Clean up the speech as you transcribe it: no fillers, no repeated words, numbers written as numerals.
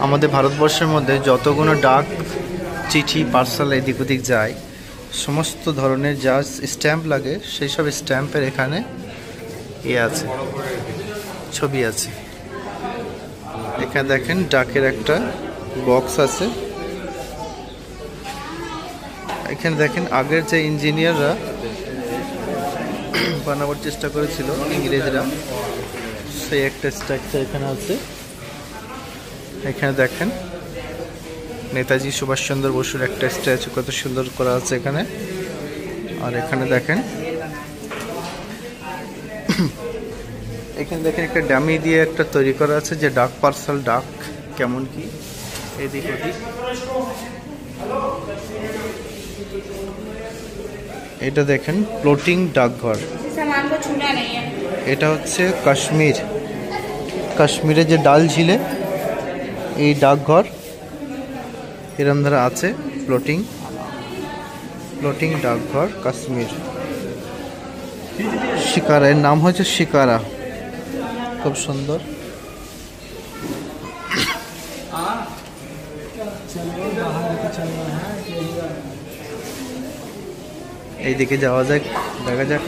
আমাদের ভারতবর্ষের মধ্যে যতগুলো ডাক চিঠি পার্সেল এদিক ওদিক যায়, সমস্ত ধরনের যা স্ট্যাম্প লাগে সেই সব স্ট্যাম্পের এখানে আছে, ছবি আছে। এখানে দেখেন ডাকের একটা বক্স আছে। এখানে দেখেন আগের যে ইঞ্জিনিয়াররা বানাবার চেষ্টা করেছিল ইংরেজরা, সেই একটা স্ট্রাকচার এখানে আছে। এখানে দেখেন নেতাজি সুভাষচন্দ্র বসুর একটা স্ট্যাচু কত সুন্দর করা আছে এখানে। আর এখানে দেখেন একটা ডামি দিয়ে একটা তৈরি করা আছে, যে ডাক পার্সেল ডাক কেমন কি এদিক ওদিক। এটা দেখেন ফ্লোটিং ডাকঘর। এটা হচ্ছে কাশ্মীরে যে ডাল ঝিলে এই ডাকঘর এরম ধারা আছে। ফ্লোটিং ডাকঘর কাশ্মীর। শিকারা, এর নাম হচ্ছে শিকারা, খুব সুন্দর। এইদিকে যাওয়া যাক, দেখা যাক।